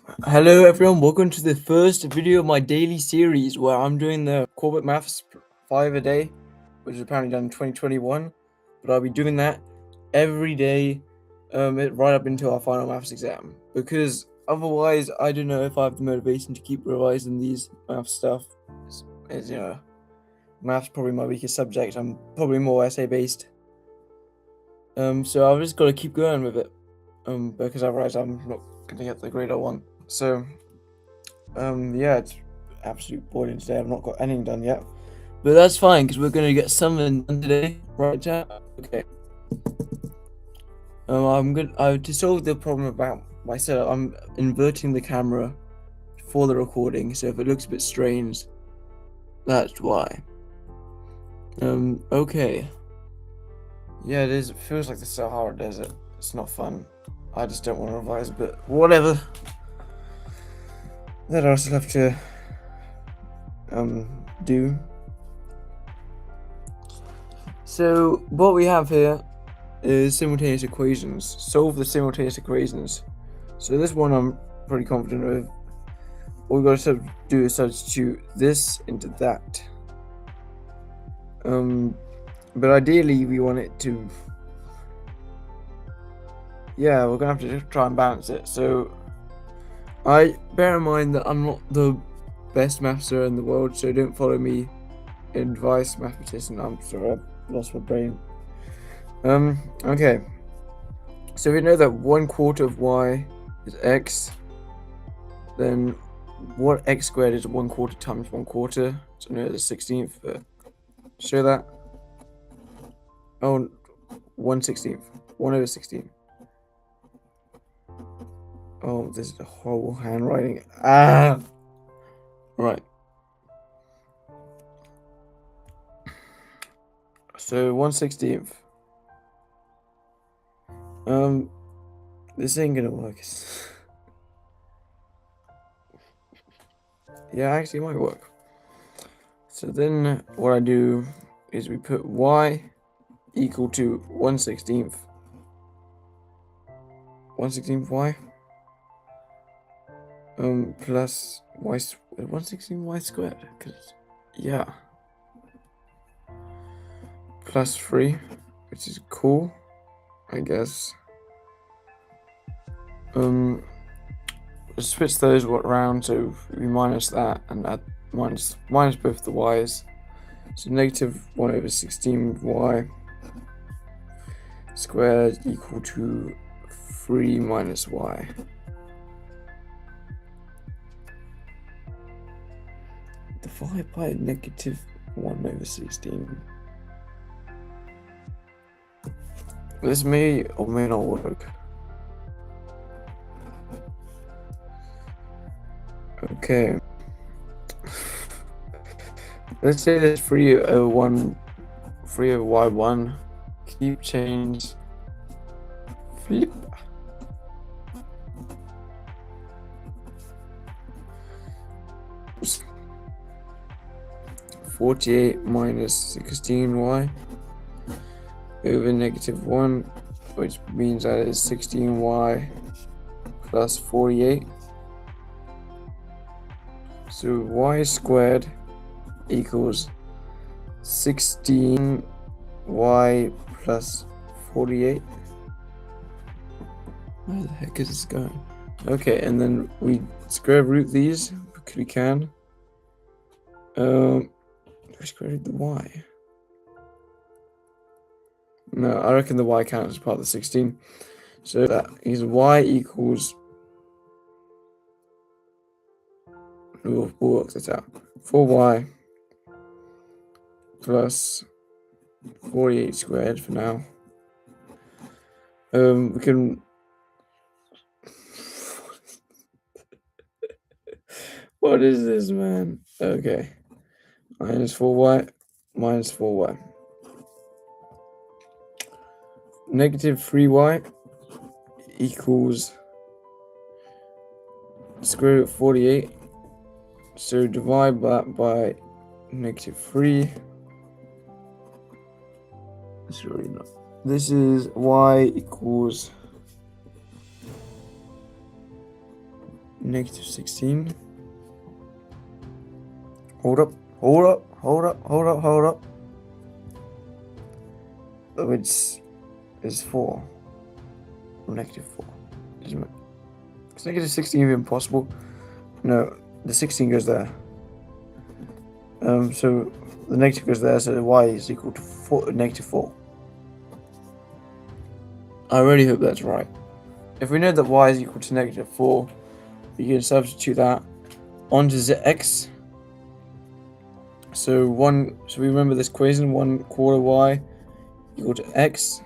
Hello everyone, welcome to the first video of my daily series where I'm doing the Corbett Maths 5 a day, which is apparently done in 2021, but I'll be doing that every day right up until our final maths exam, because otherwise I don't know if I have the motivation to keep revising these math stuff. As you know, maths probably my weakest subject. I'm probably more essay based, so I've just got to keep going with it, because otherwise I'm not going to get the grade I want. So yeah, it's absolute boring today. I've not got anything done yet, but that's fine because we're going to get something done today, right, chat? Okay. I'm good. To solve the problem about my setup, I'm inverting the camera for the recording, so if it looks a bit strange, that's why. Okay. Yeah, it is. It feels like the Sahara Desert. It's not fun. I just don't want to revise, but whatever. That I still have to do. So what we have here is simultaneous equations. Solve the simultaneous equations. So this one I'm pretty confident with. All we've got to do is substitute this into that. But ideally we want it to. Yeah, we're gonna have to try and balance it. So I bear in mind that I'm not the best mathster in the world, so don't follow me in advice, mathematician. I'm sorry, I've lost my brain. Okay. So we know that 1/4 of y is x. Then what x squared is 1/4 times 1/4? So no, it's a 16th. Show that. Oh, 1/16. 1/16. Oh, this is a horrible handwriting. Ah! Right. So 1/16. This ain't gonna work. Yeah, actually it might work. So then what I do is we put y equal to 1/16. 1/16 y plus y 1/16 y squared, because yeah, plus 3, which is cool, I guess. Switch those around, so we minus that and add minus both the y's. So negative 1/16 y squared equal to 3 minus y. Divided by negative 1/16. This may or may not work. Okay. Let's say there's 3/1, 3/y1. Keep change. Flip. Oops. 48 minus 16y over negative 1, which means that is 16y plus 48. So y squared equals 16y plus 48. Where the heck is this going? Okay, and then we square root these because we can. We square root the y. No, I reckon the y counts as part of the 16. So that is y equals. We'll work this out. 4y plus 48 squared for now. We can. What is this, man? Okay. Minus 4y minus 4y. Negative 3y equals square root of 48. So divide that by negative 3. It's really not. This is y equals negative 16. Hold up. Oh, it's 4. Or negative 4. Isn't it? Is negative 16 even possible? No, the 16 goes there. So the negative goes there, so y is equal to negative 4. I really hope that's right. If we know that y is equal to negative 4, we can substitute that onto the x. So we remember this equation, 1/4 y equal to x.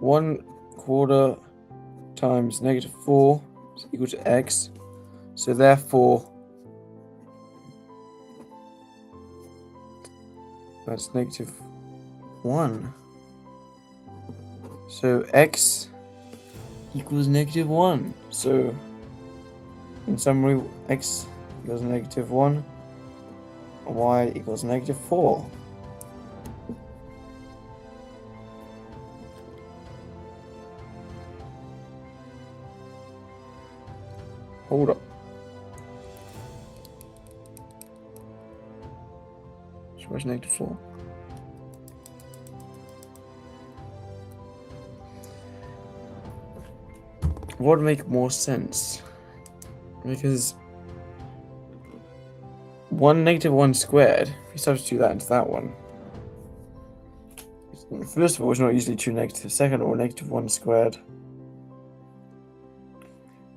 1/4 times negative 4 is equal to x. So therefore, that's negative 1. So x equals negative 1. So in summary, x equals negative 1, y equals negative 4. Hold up. So where's negative 4? What would make more sense? Because negative 1 squared, if you substitute that into that one. First of all, it's not usually 2 negatives. Second of all, negative 1 squared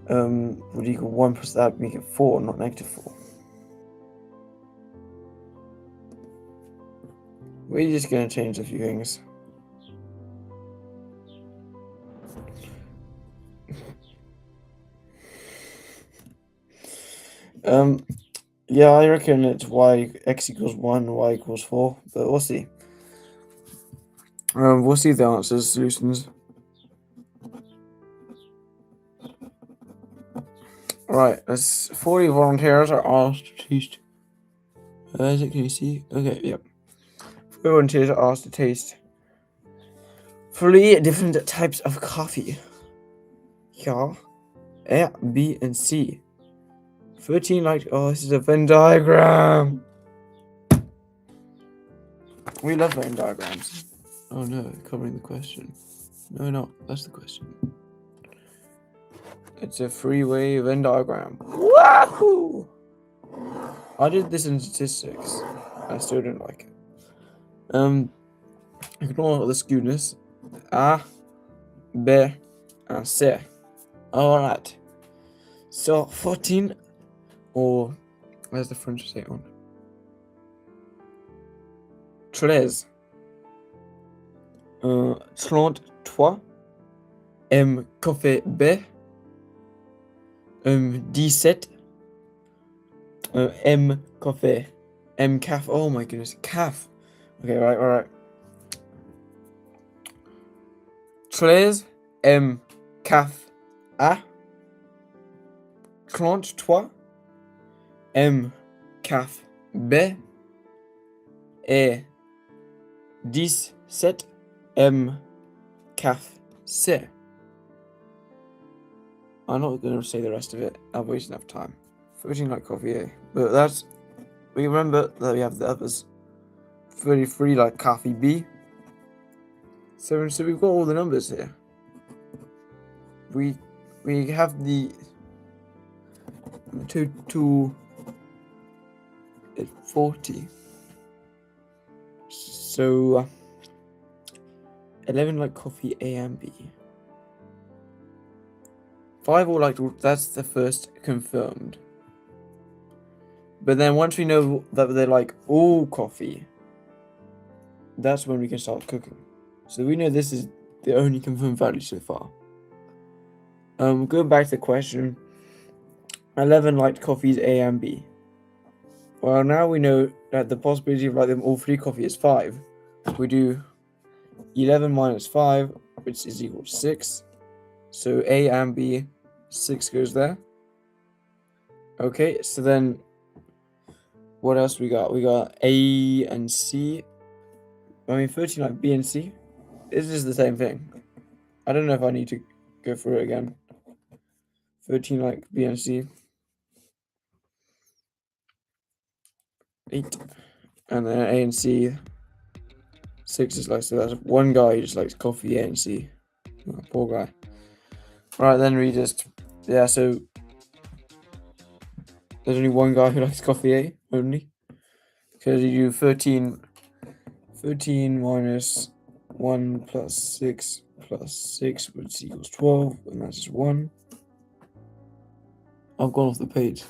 would equal 1 plus that would make it 4, not negative 4. We're just going to change a few things. Yeah, I reckon it's x equals 1, y equals 4, but we'll see. We'll see the answers, solutions. Right, 40 volunteers are asked to taste. Can you see? Okay, yep. 40 volunteers are asked to taste 3 different types of coffee. Yeah. A, B, and C. 13 this is a Venn diagram. We love Venn diagrams. Oh no, covering the question. No, not. That's the question. It's a three-way Venn diagram. Wahoo! I did this in statistics. I still didn't like it. Ignore the skewness. A, B, and C. Alright. So 14, or where's the French say on? 13. 33 M café B. 17 M café. M caf. Oh my goodness, caf. Okay, right. 13 M caf A. 33 M caf B. Et 17 M caf C. I'm not going to say the rest of it. I've wasted enough time. 13 like coffee, eh? But we remember that we have the others. 33 like coffee B. So we've got all the numbers here. We have the 2 40. So 11 like coffee A and B. 5 all like, that's the first confirmed. But then once we know that they like all coffee, that's when we can start cooking. So we know this is the only confirmed value so far. Going back to the question, 11 liked coffees A and B. Well, now we know that the possibility of like them all 3 coffee is 5. We do 11 minus 5, which is equal to 6. So A and B, 6 goes there. Okay, so then what else we got? We got A and C. 13 like B and C. This is the same thing. I don't know if I need to go through it again. 13 like B and C. 8. And then A and C. 6 is like, so that's one guy who just likes coffee, A and C. Oh, poor guy. Right, then we just, yeah, so there's only one guy who likes coffee A only. Because you do 13 minus 1 plus 6 plus 6, which equals 12, and that's just 1. I've gone off the page.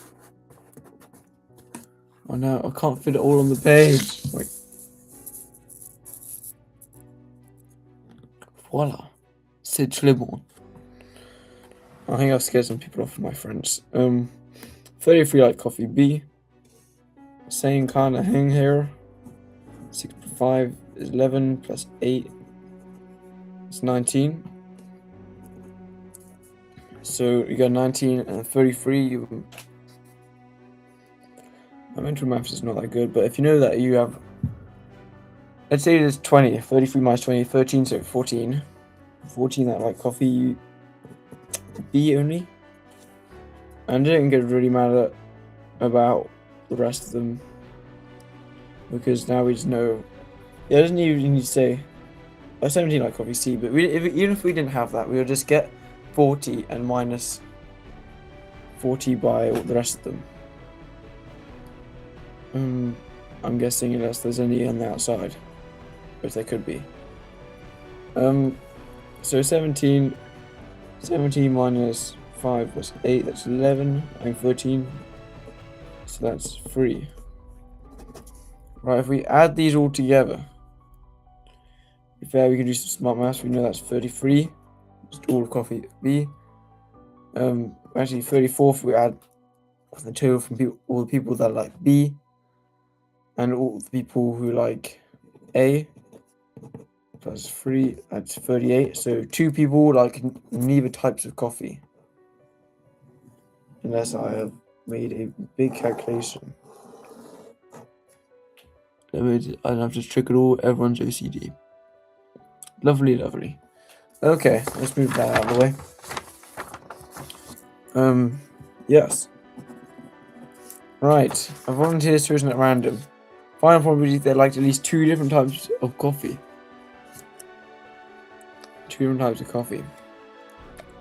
Oh no, I can't fit it all on the page. Wait. Voila. C'est très bon. I think I've scared some people off of my friends. 33 like coffee B. Same kind of hang here. 6 plus 5 is 11 plus 8 is 19. So you got 19 and 33. My mental maths is not that good, but if you know that you have, let's say there's 20, 33 minus 20, 13, so 14. 14 that like coffee B only. And I didn't get really mad about the rest of them, because now we just know. Yeah, it doesn't even need to say 17 like coffee C, but even if we didn't have that, we would just get 40 and minus 40 by all the rest of them. I'm guessing unless there's any on the outside, which there could be. So 17 minus 5 plus 8, that's 11, and 13, so that's 3. Right, if we add these all together, to be fair, we can do some smart maths. We know that's 33, just all coffee B. Actually 34 if we add the total from all the people that like B, and all the people who like A, plus 3, that's 38. So 2 people like neither types of coffee. Unless I have made a big calculation. I'd have to trick it all, everyone's OCD. Lovely, lovely. Okay, let's move that out of the way. Yes. Right, a volunteer's chosen at random. Find probability they liked at least 2 different types of coffee. 2 different types of coffee.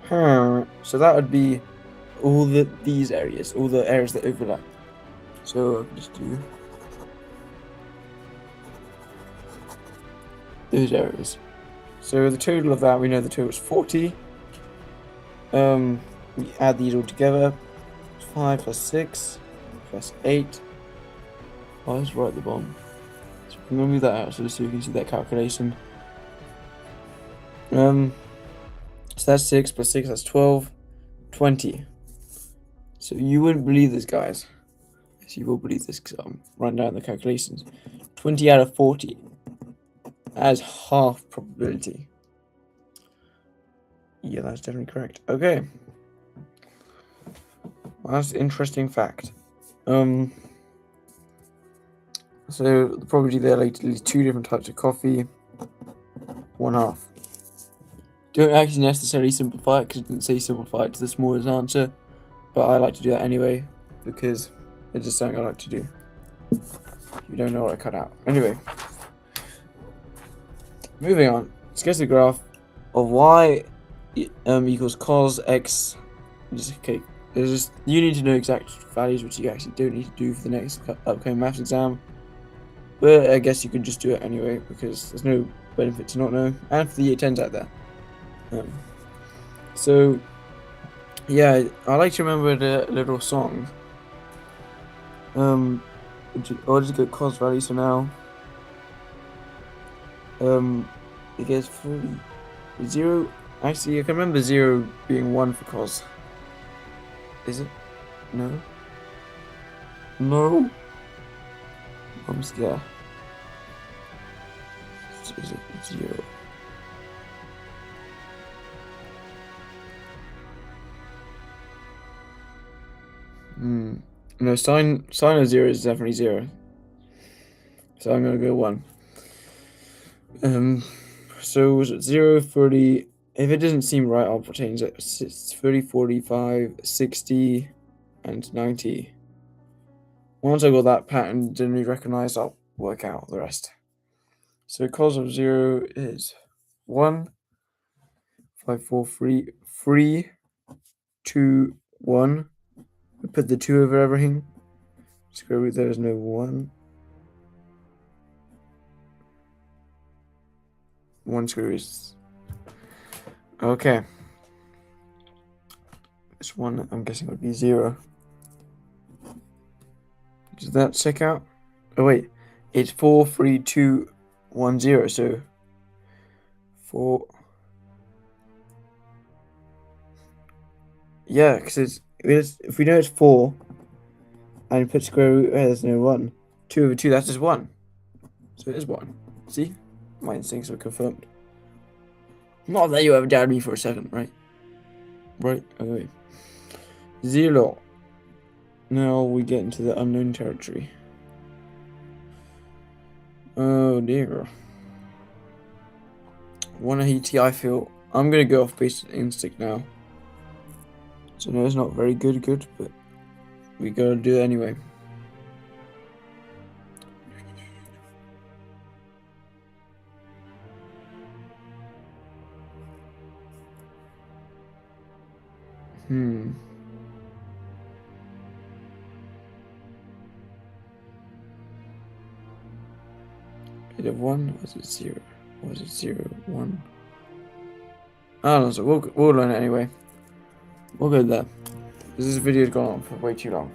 So that would be all these areas, all the areas that overlap. So I can just do those areas. So the total of that, we know the total is 40. We add these all together. 5 plus 6 plus 8. Oh, it's right at the bottom. So we can move that out so you can see that calculation. So that's 6 plus 6, that's 12. 20. So you wouldn't believe this, guys. Yes, you will believe this because I'm writing down the calculations. 20 out of 40. That is half probability. Yeah, that's definitely correct. Okay. Well, that's an interesting fact. So the probability there like at least 2 different types of coffee. 1/2. Don't actually necessarily simplify it because it didn't say simplify it to the smallest answer. But I like to do that anyway because it's just something I like to do. You don't know what I cut out. Anyway. Moving on. Let's get to the graph of y equals cos x. Okay. You need to know exact values, which you actually don't need to do for the next upcoming maths exam. But I guess you can just do it anyway because there's no benefit to not know. And for the year 10s out there. So yeah, I like to remember the little song. I'll just get cos values for now. It gets 0. Actually, I can remember 0 being 1 for cos. Is it? No. No. I'm scared. Is it 0? No, sine of 0 is definitely 0. So I'm gonna go 1. So was it 0, 30, If it doesn't seem right, I'll change it. It's 30, 45, 60, and 90. Once I got that pattern generally recognized, I'll work out the rest. So cos of 0 is 1, 5, 4, 3, 3, 2, 1. We put the 2 over everything. Square root, there is no 1. 1 square root is... Okay. This one, I'm guessing, would be 0. Does that check out? Oh, wait. It's 4, 3, 2, 1, 0. So 4. Yeah, because if we know it's 4 and you put square root, there's no 1. 2 over 2, that's just 1. So it is 1. See? My instincts are confirmed. Not that you ever doubted me for a second, right? Right? Okay. 0. Now we get into the unknown territory. Oh dear. 180, I feel. I'm gonna go off basic instinct now. So no, it's not very good, but we gotta do it anyway. Is it 1? Was it 0? Was it 0, 1? I don't know, so we'll learn it anyway. We'll go there. This video's gone on for way too long.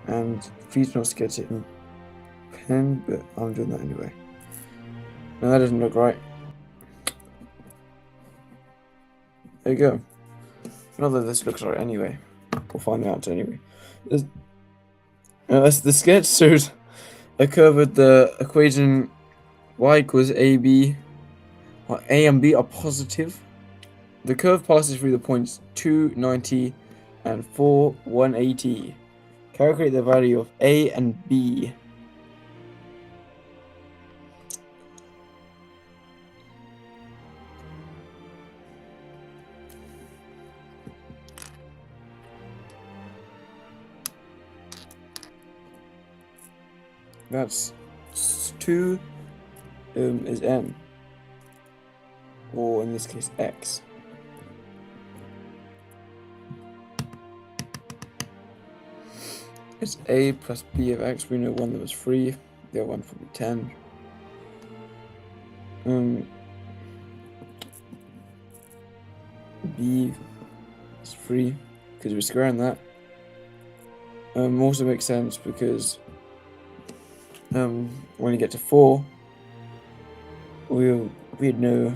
And please not sketch it in pen, but I'm doing that anyway. No, that doesn't look right. There you go. Not that this looks right anyway. We'll find out anyway. The sketch shows a curve with the equation y equals AB, or A and B are positive. The curve passes through the points 2, 90, and 4, 180. Calculate the value of A and B. That's 2 is n, or in this case x. It's a plus b of x. We know one that was 3, the other one will be 10. B is 3 because we're squaring that. Also makes sense because when you get to 4, we'd know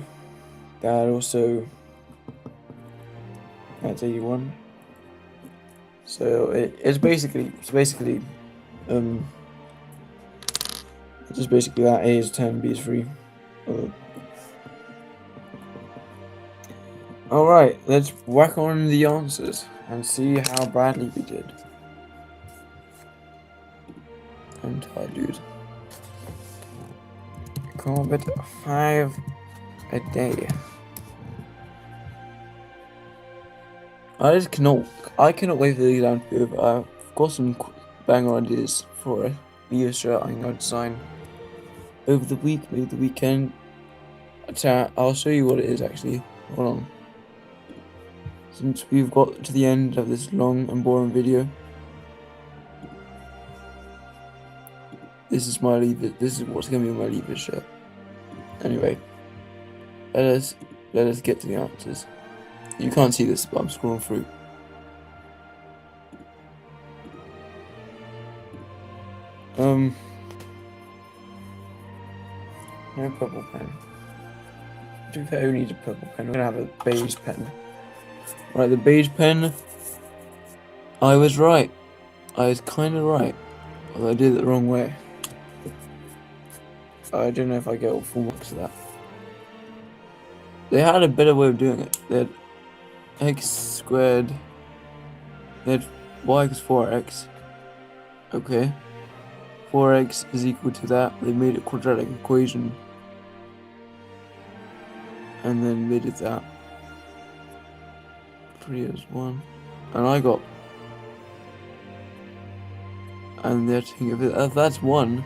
that also that's 81. So it's basically just basically that A is 10, B is 3. Alright, let's whack on the answers and see how badly we did. I'm tired, dude. Corbett 5 a day. I cannot wait for the exam to be over. I've got some banger ideas for a video shirt I'm going to design over the week, maybe the weekend. I'll show you what it is actually. Hold on. Since we've got to the end of this long and boring video, this is what's going to be my leaver shirt. Anyway, let us get to the answers. You can't see this, but I'm scrolling through. No purple pen. To be fair, who needs a purple pen? We're gonna have a beige pen. Right, the beige pen. I was right. I was kind of right, although I did it the wrong way. I don't know if I get all full marks of that. They had a better way of doing it. They had x squared. They had y equals 4x. Okay. 4x is equal to that. They made a quadratic equation. And then they did that. 3 is 1. And I got... And they're thinking if that's 1,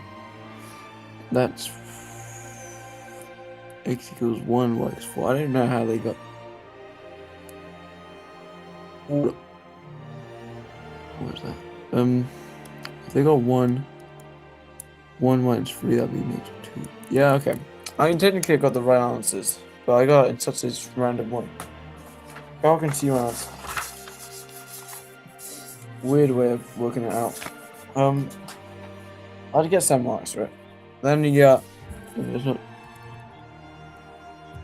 that's... X equals 1, y is 4. I don't know how they got... What was that? If they got 1 minus 3, that'd be negative 2. Yeah, okay. I technically got the right answers, but I got it in such a random way. Y'all can see my answer. Weird way of working it out. I'd get some marks, right? Then you got...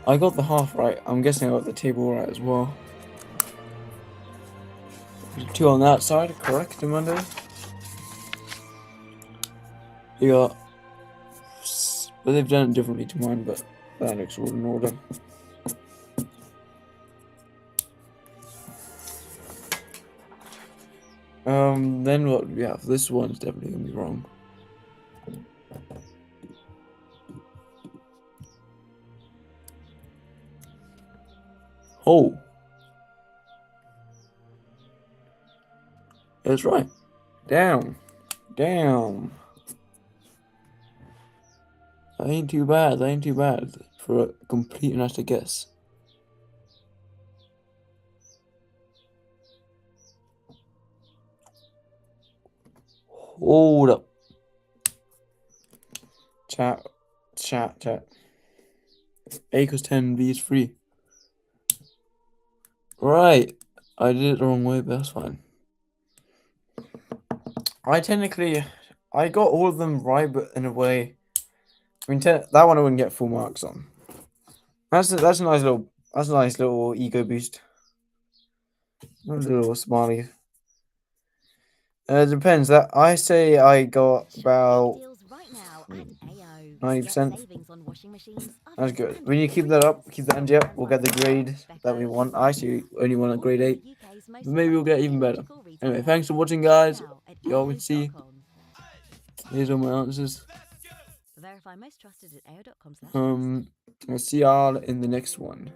I got the half right. I'm guessing I got the table right as well. 2 on that side, correct, Amanda? You got... Well, they've done it differently to mine, but that looks all in order. Then what we have? This one's definitely gonna be wrong. Oh! That's right. Damn. Damn. That ain't too bad. That ain't too bad for a complete and utter guess. Hold up. Chat. A equals 10, B is 3. Right. I did it the wrong way, but that's fine. I got all of them right, but in a way, I mean, that one I wouldn't get full marks on. That's a nice little ego boost. A little smiley. It depends. That I say I got about 90%. That's good. When you keep that up, keep that energy up, we'll get the grade that we want. I actually only want a grade 8, but maybe we'll get even better. Anyway, thanks for watching, guys. Y'all can see. Here's all my answers. I'll see y'all in the next one.